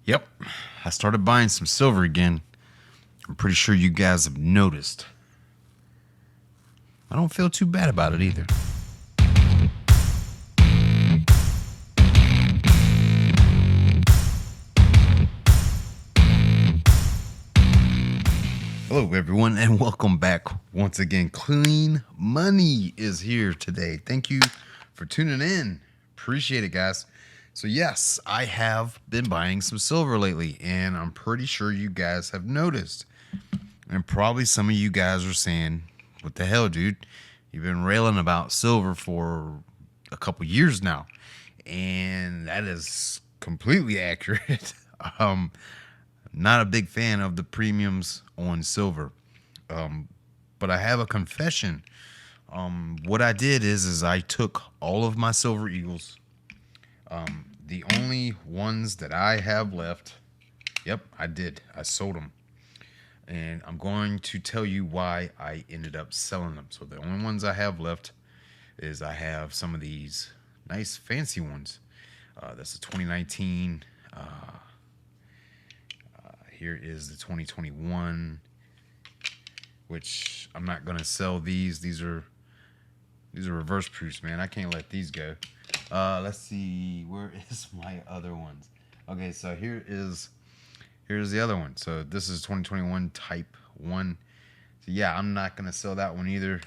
Yep, I started buying some silver again. I'm pretty sure you guys have noticed. I don't feel too bad about it either. Hello, everyone, and welcome back once again. Clean Money is here today. Thank you for tuning in. Appreciate it, guys. So, yes, I have been buying some silver lately, and I'm pretty sure you guys have noticed. And probably some of you guys are saying, what the hell, dude? You've been railing about silver for a couple years now. And that is completely accurate. Not a big fan of the premiums on silver. But I have a confession. What I did is I took all of my silver eagles. The only ones that I have left, yep, I did. I sold them. And I'm going to tell you why I ended up selling them. So the only ones I have left is I have some of these nice fancy ones. That's the 2019. Here is the 2021, which I'm not going to sell these. These are reverse proofs, man. I can't let these go. Let's see. Where is my other ones? Okay, so here's the other one. So this is 2021 type 1. So yeah, I'm not going to sell that one either.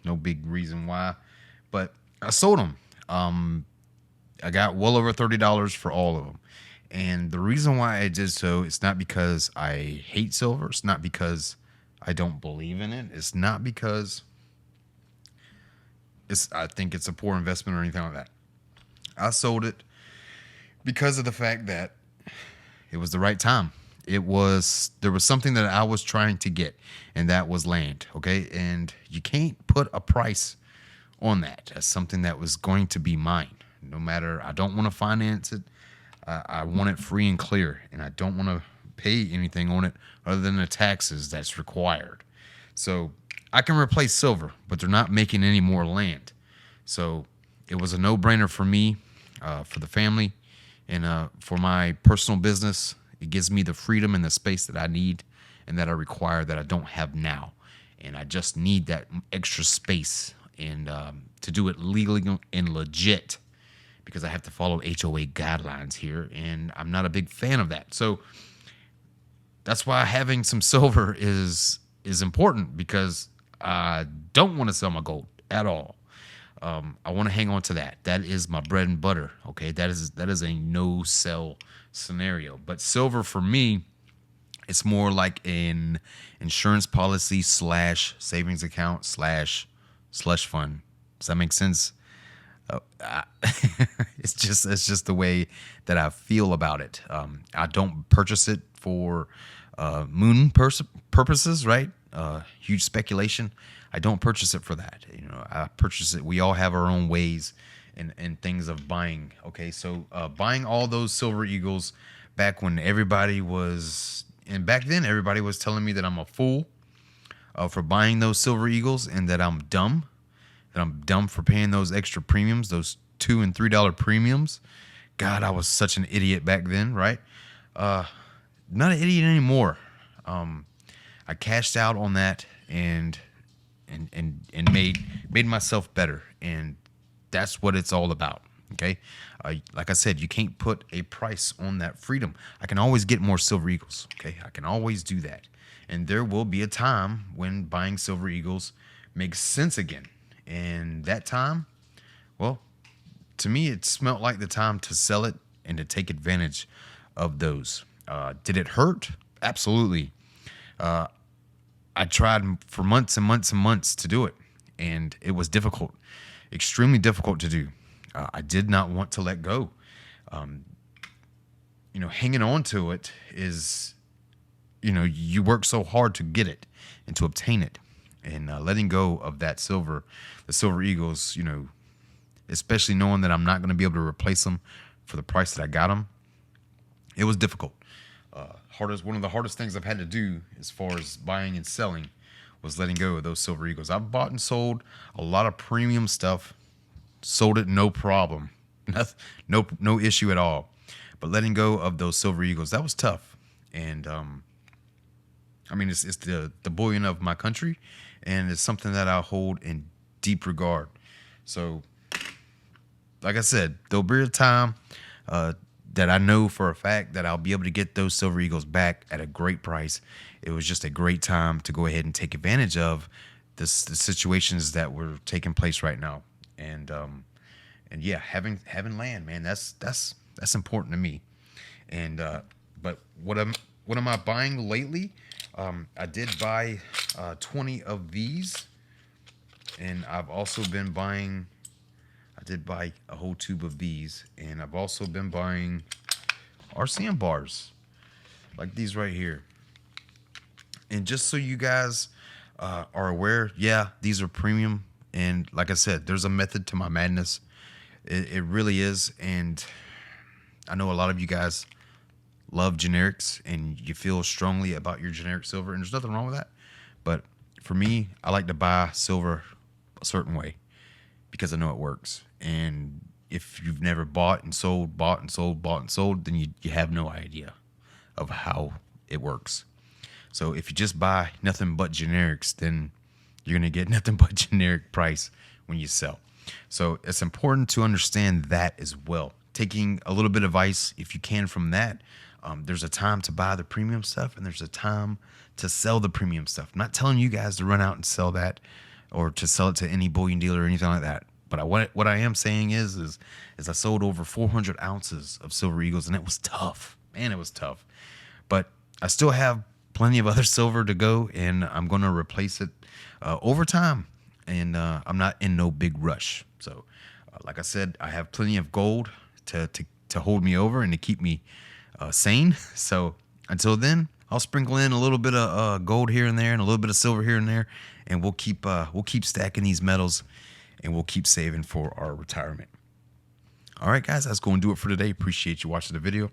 No big reason why. But I sold them. I got well over $30 for all of them. And the reason why I did so, it's not because I hate silver. It's not because I don't believe in it. It's not because I think it's a poor investment or anything like that. I sold it because of the fact that it was the right time. There was something that I was trying to get, and that was land. Okay. And you can't put a price on that as something that was going to be mine. No matter, I don't want to finance it. I want it free and clear, and I don't want to pay anything on it other than the taxes that's required. So I can replace silver, but they're not making any more land. So it was a no-brainer for me, for the family, and for my personal business. It gives me the freedom and the space that I need and that I require that I don't have now. And I just need that extra space and to do it legally and legit, because I have to follow HOA guidelines here, and I'm not a big fan of that. So that's why having some silver is important, because I don't want to sell my gold at all. I want to hang on to that. That is my bread and butter. Okay, that is a no sell scenario. But silver for me, it's more like an insurance policy / savings account / slush fund. Does that make sense? It's just the way that I feel about it. I don't purchase it for moon purposes, right? Huge speculation. I don't purchase it for that. I purchase it. We all have our own ways and things of buying. Okay, so buying all those silver eagles back when everybody was, and back then everybody was telling me that I'm a fool for buying those silver eagles, and that I'm dumb. That I'm dumb for paying those extra premiums, those $2 and $3 premiums. God, I was such an idiot back then, right? Not an idiot anymore. I cashed out on that and made myself better, and that's what it's all about. Okay, like I said, you can't put a price on that freedom. I can always get more silver eagles. Okay, I can always do that, and there will be a time when buying silver eagles makes sense again. And that time, well, to me, it smelt like the time to sell it and to take advantage of those. Did it hurt? Absolutely. I tried for months and months and months to do it, and it was difficult, extremely difficult to do. I did not want to let go. Hanging on to it is, you work so hard to get it and to obtain it. And letting go of the silver eagles, especially knowing that I'm not going to be able to replace them for the price that I got them, it was difficult. One of the hardest things I've had to do as far as buying and selling was letting go of those silver eagles. I've bought and sold a lot of premium stuff, sold it no problem, no issue at all. But letting go of those Silver Eagles, that was tough. And I mean, it's the bullion of my country, and it's something that I hold in deep regard. So, like I said, there'll be a time that I know for a fact that I'll be able to get those Silver Eagles back at a great price. It was just a great time to go ahead and take advantage of the situations that were taking place right now. And yeah, having land, man, that's important to me. And but what am I buying lately? I did buy 20 of these, and I've also been buying. I did buy a whole tube of these, and I've also been buying RCM bars like these right here. And just so you guys are aware, yeah, these are premium. And like I said, there's a method to my madness. It really is. And I know a lot of you guys love generics and you feel strongly about your generic silver, and there's nothing wrong with that. But for me, I like to buy silver a certain way because I know it works. And if you've never bought and sold, then you have no idea of how it works. So if you just buy nothing but generics, then you're going to get nothing but generic price when you sell. So it's important to understand that as well. Taking a little bit of advice, if you can, from that. There's a time to buy the premium stuff, and there's a time to sell the premium stuff. I'm not telling you guys to run out and sell that, or to sell it to any bullion dealer or anything like that. But what I am saying is I sold over 400 ounces of Silver Eagles, and it was tough. Man, it was tough. But I still have plenty of other silver to go, and I'm going to replace it over time. And I'm not in no big rush. So, like I said, I have plenty of gold to hold me over and to keep me sane. So until then, I'll sprinkle in a little bit of gold here and there and a little bit of silver here and there, and we'll keep stacking these metals, and we'll keep saving for our retirement. All right, guys, that's going to do it for today. Appreciate you watching the video.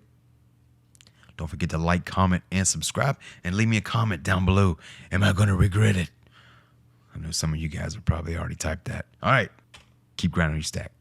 Don't forget to like, comment, and subscribe, and leave me a comment down below. Am I going to regret it? I know some of you guys have probably already typed that. All right, keep grinding your stack.